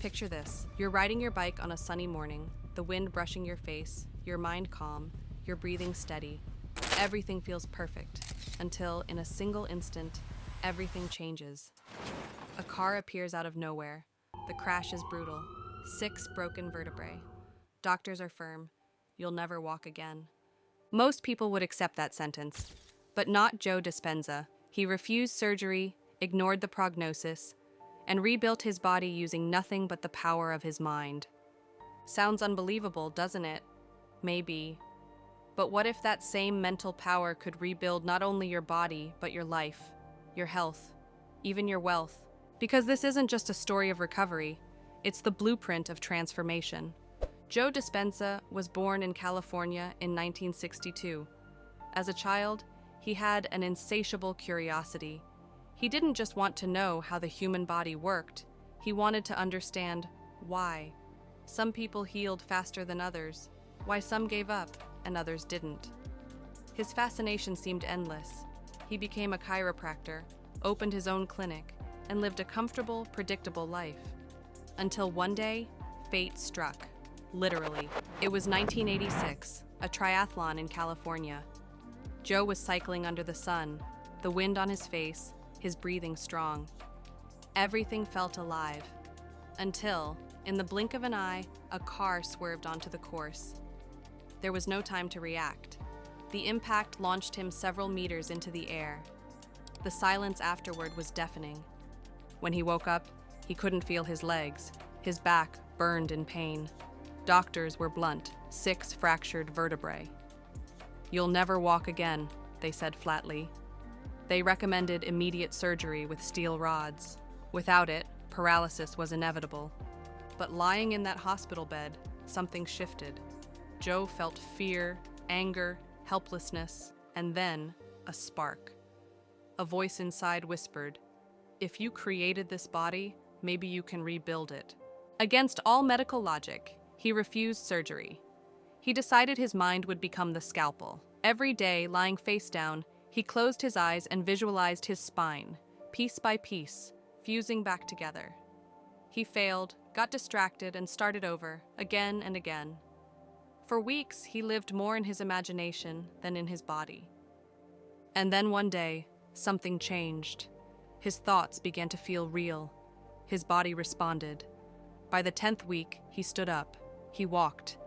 Picture this. You're riding your bike on a sunny morning, the wind brushing your face, your mind calm, your breathing steady. Everything feels perfect, until, in a single instant, everything changes. A car appears out of nowhere. The crash is brutal. 6 broken vertebrae. Doctors are firm. You'll never walk again. Most people would accept that sentence, but not Joe Dispenza. He refused surgery, ignored the prognosis, and rebuilt his body using nothing but the power of his mind. Sounds unbelievable, doesn't it? Maybe. But what if that same mental power could rebuild not only your body, but your life, your health, even your wealth? Because this isn't just a story of recovery, it's the blueprint of transformation. Joe Dispenza was born in California in 1962. As a child, he had an insatiable curiosity. He didn't just want to know how the human body worked, he wanted to understand why. Some people healed faster than others, why some gave up and others didn't. His fascination seemed endless. He became a chiropractor, opened his own clinic, and lived a comfortable, predictable life. Until one day, fate struck. Literally. It was 1986, a triathlon in California. Joe was cycling under the sun, the wind on his face, his breathing strong. Everything felt alive. Until, in the blink of an eye, a car swerved onto the course. There was no time to react. The impact launched him several meters into the air. The silence afterward was deafening. When he woke up, he couldn't feel his legs. His back burned in pain. Doctors were blunt, 6 fractured vertebrae. "You'll never walk again," they said flatly. They recommended immediate surgery with steel rods. Without it, paralysis was inevitable. But lying in that hospital bed, something shifted. Joe felt fear, anger, helplessness, and then a spark. A voice inside whispered, "If you created this body, maybe you can rebuild it." Against all medical logic, he refused surgery. He decided his mind would become the scalpel. Every day, lying face down, he closed his eyes and visualized his spine, piece by piece, fusing back together. He failed, got distracted, and started over, again and again. For weeks, he lived more in his imagination than in his body. And then one day, something changed. His thoughts began to feel real. His body responded. By the 10th week, he stood up. He walked.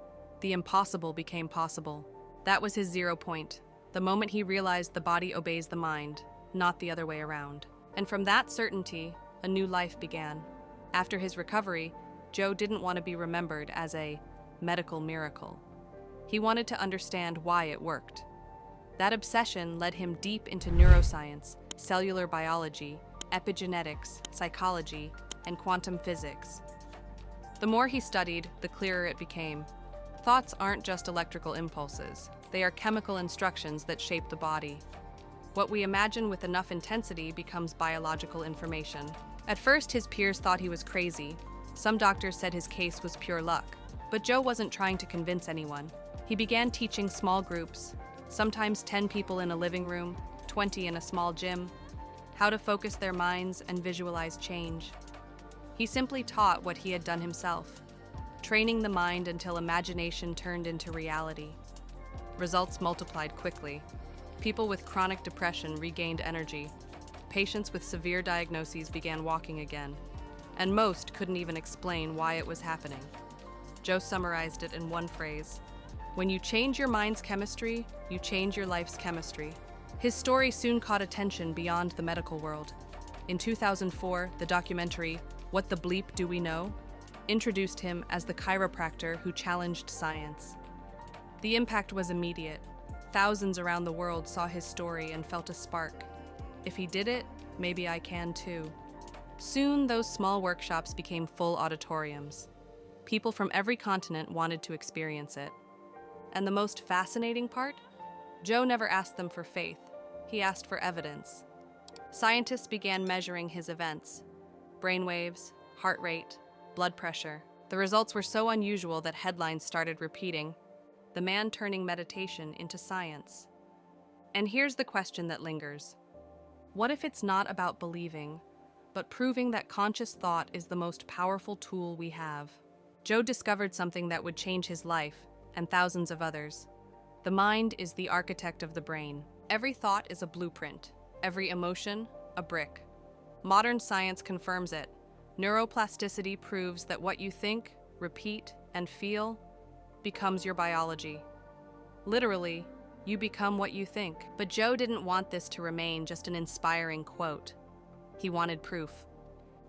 The impossible became possible. That was his 0 point, the moment he realized the body obeys the mind, not the other way around. And from that certainty, a new life began. After his recovery, Joe didn't want to be remembered as a medical miracle. He wanted to understand why it worked. That obsession led him deep into neuroscience, cellular biology, epigenetics, psychology, and quantum physics. The more he studied, the clearer it became. Thoughts aren't just electrical impulses. They are chemical instructions that shape the body. What we imagine with enough intensity becomes biological information. At first, his peers thought he was crazy. Some doctors said his case was pure luck. But Joe wasn't trying to convince anyone. He began teaching small groups, sometimes 10 people in a living room, 20 in a small gym, how to focus their minds and visualize change. He simply taught what he had done himself, training the mind until imagination turned into reality. Results multiplied quickly. People with chronic depression regained energy. Patients with severe diagnoses began walking again. And most couldn't even explain why it was happening. Joe summarized it in one phrase: when you change your mind's chemistry, you change your life's chemistry. His story soon caught attention beyond the medical world. In 2004, the documentary, What the Bleep Do We Know?, introduced him as the chiropractor who challenged science. The impact was immediate. Thousands around the world saw his story and felt a spark. If he did it, maybe I can too. Soon, those small workshops became full auditoriums. People from every continent wanted to experience it. And the most fascinating part? Joe never asked them for faith. He asked for evidence. Scientists began measuring his events: brainwaves, heart rate, blood pressure. The results were so unusual that headlines started repeating, "The man turning meditation into science." And here's the question that lingers. What if it's not about believing, but proving that conscious thought is the most powerful tool we have. Joe discovered something that would change his life and thousands of others. The mind is the architect of the brain. Every thought is a blueprint, every emotion, a brick. Modern science confirms it. Neuroplasticity proves that what you think, repeat, and feel becomes your biology. Literally, you become what you think. But Joe didn't want this to remain just an inspiring quote. He wanted proof.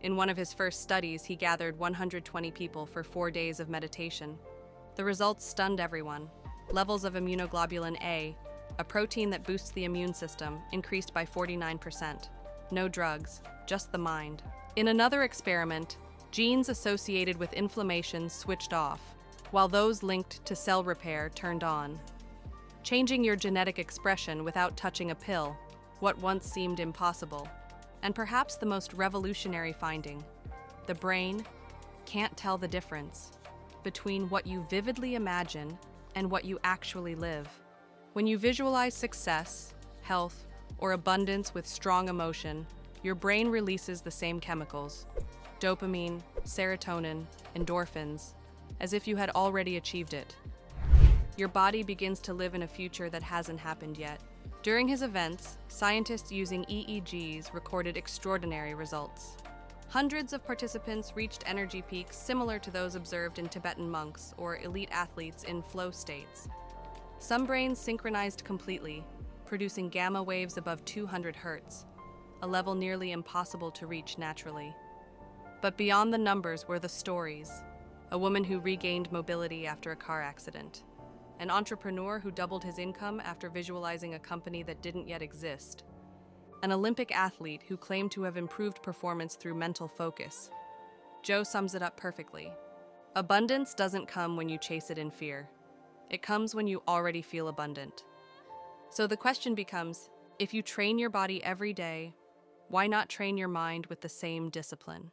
In one of his first studies, he gathered 120 people for 4 days of meditation. The results stunned everyone. Levels of immunoglobulin A, a protein that boosts the immune system, increased by 49%. No drugs, just the mind. In another experiment, genes associated with inflammation switched off, while those linked to cell repair turned on. Changing your genetic expression without touching a pill, what once seemed impossible. And perhaps the most revolutionary finding, the brain can't tell the difference between what you vividly imagine and what you actually live. When you visualize success, health, or abundance with strong emotion, your brain releases the same chemicals, dopamine, serotonin, endorphins, as if you had already achieved it. Your body begins to live in a future that hasn't happened yet. During his events, scientists using EEGs recorded extraordinary results. Hundreds of participants reached energy peaks similar to those observed in Tibetan monks or elite athletes in flow states. Some brains synchronized completely, producing gamma waves above 200 Hz, a level nearly impossible to reach naturally. But beyond the numbers were the stories. A woman who regained mobility after a car accident. An entrepreneur who doubled his income after visualizing a company that didn't yet exist. An Olympic athlete who claimed to have improved performance through mental focus. Joe sums it up perfectly. Abundance doesn't come when you chase it in fear. It comes when you already feel abundant. So the question becomes, if you train your body every day, why not train your mind with the same discipline?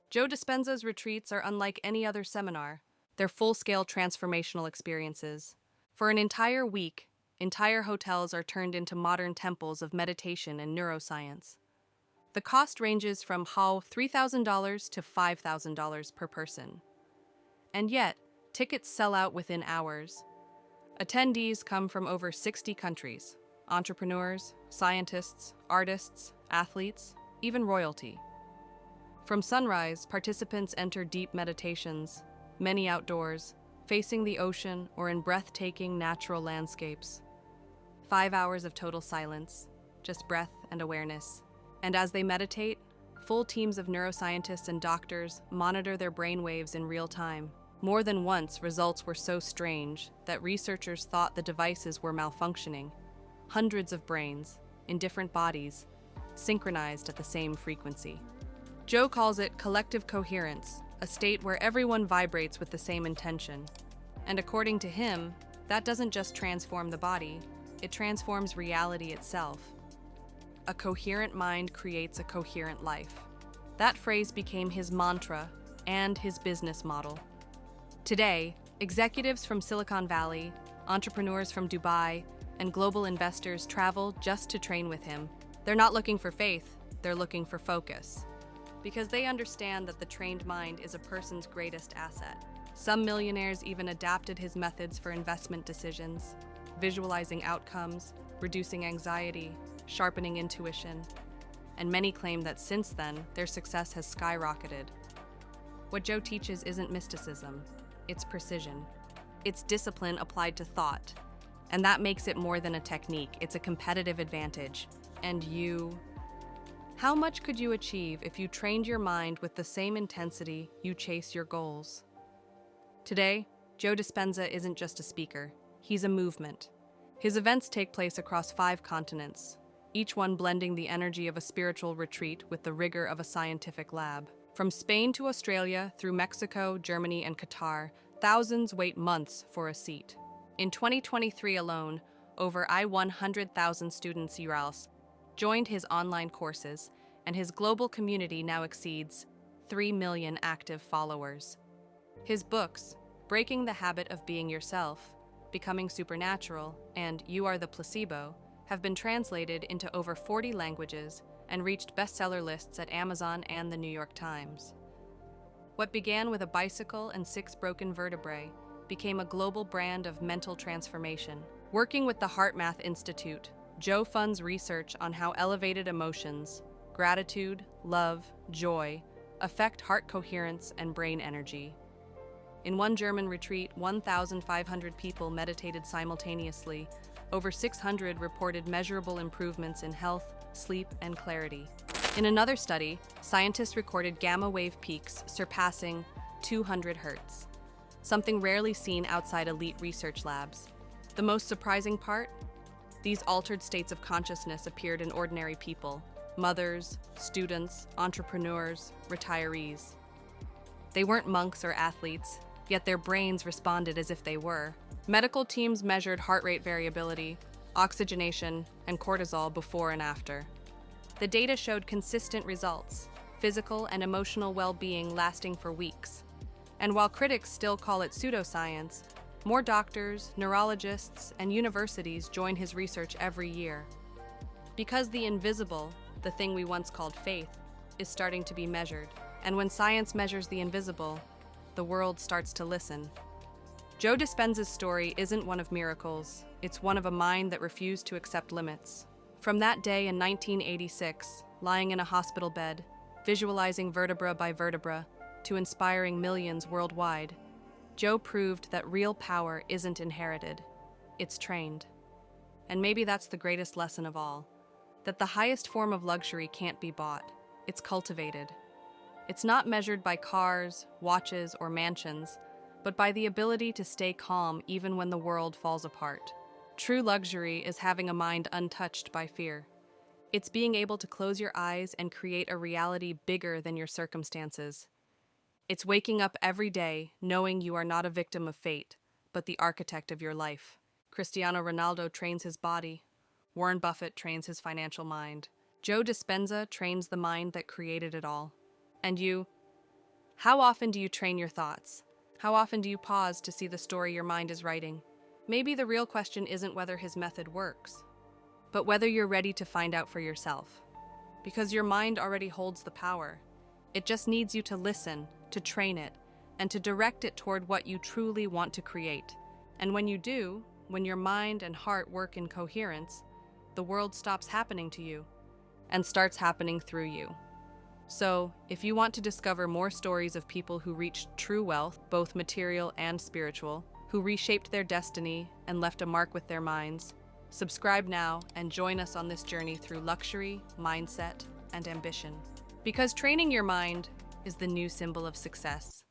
Joe Dispenza's retreats are unlike any other seminar. They're full-scale transformational experiences. For an entire week, entire hotels are turned into modern temples of meditation and neuroscience. The cost ranges from $3,000 to $5,000 per person. And yet, tickets sell out within hours. Attendees come from over 60 countries, entrepreneurs, scientists, artists, athletes, even royalty. From sunrise, participants enter deep meditations, many outdoors, facing the ocean or in breathtaking natural landscapes. 5 hours of total silence, just breath and awareness. And as they meditate, full teams of neuroscientists and doctors monitor their brainwaves in real time. More than once, results were so strange that researchers thought the devices were malfunctioning. Hundreds of brains, in different bodies, synchronized at the same frequency. Joe calls it collective coherence, a state where everyone vibrates with the same intention. And according to him, that doesn't just transform the body, it transforms reality itself. A coherent mind creates a coherent life. That phrase became his mantra and his business model. Today, executives from Silicon Valley, entrepreneurs from Dubai, and global investors travel just to train with him. They're not looking for faith, they're looking for focus. Because they understand that the trained mind is a person's greatest asset. Some millionaires even adapted his methods for investment decisions, visualizing outcomes, reducing anxiety, sharpening intuition. And many claim that since then, their success has skyrocketed. What Joe teaches isn't mysticism, it's precision. It's discipline applied to thought. And that makes it more than a technique, it's a competitive advantage. And you? How much could you achieve if you trained your mind with the same intensity you chase your goals? Today, Joe Dispenza isn't just a speaker, he's a movement. His events take place across 5 continents, each one blending the energy of a spiritual retreat with the rigor of a scientific lab. From Spain to Australia, through Mexico, Germany, and Qatar, thousands wait months for a seat. In 2023 alone, over 100,000 students Urals joined his online courses, and his global community now exceeds 3 million active followers. His books, Breaking the Habit of Being Yourself, Becoming Supernatural, and You Are the Placebo, have been translated into over 40 languages and reached bestseller lists at Amazon and the New York Times. What began with a bicycle and 6 broken vertebrae became a global brand of mental transformation. Working with the HeartMath Institute, Joe funds research on how elevated emotions, gratitude, love, joy, affect heart coherence and brain energy. In one German retreat, 1,500 people meditated simultaneously. Over 600 reported measurable improvements in health, sleep, and clarity. In another study, scientists recorded gamma wave peaks surpassing 200 hertz, something rarely seen outside elite research labs. The most surprising part? These altered states of consciousness appeared in ordinary people: mothers, students, entrepreneurs, retirees. They weren't monks or athletes, yet their brains responded as if they were. Medical teams measured heart rate variability, oxygenation, and cortisol before and after. The data showed consistent results, physical and emotional well-being lasting for weeks. And while critics still call it pseudoscience, more doctors, neurologists, and universities join his research every year. Because the invisible, the thing we once called faith, is starting to be measured. And when science measures the invisible, the world starts to listen. Joe Dispenza's story isn't one of miracles, it's one of a mind that refused to accept limits. From that day in 1986, lying in a hospital bed, visualizing vertebra by vertebra, to inspiring millions worldwide, Joe proved that real power isn't inherited, it's trained. And maybe that's the greatest lesson of all, that the highest form of luxury can't be bought, it's cultivated. It's not measured by cars, watches, or mansions, but by the ability to stay calm even when the world falls apart. True luxury is having a mind untouched by fear. It's being able to close your eyes and create a reality bigger than your circumstances. It's waking up every day knowing you are not a victim of fate, but the architect of your life. Cristiano Ronaldo trains his body. Warren Buffett trains his financial mind. Joe Dispenza trains the mind that created it all. And you? How often do you train your thoughts? How often do you pause to see the story your mind is writing? Maybe the real question isn't whether his method works, but whether you're ready to find out for yourself. Because your mind already holds the power. It just needs you to listen, to train it, and to direct it toward what you truly want to create. And when you do, when your mind and heart work in coherence, the world stops happening to you and starts happening through you. So, if you want to discover more stories of people who reached true wealth, both material and spiritual, who reshaped their destiny and left a mark with their minds, subscribe now and join us on this journey through luxury, mindset, and ambition. Because training your mind is the new symbol of success.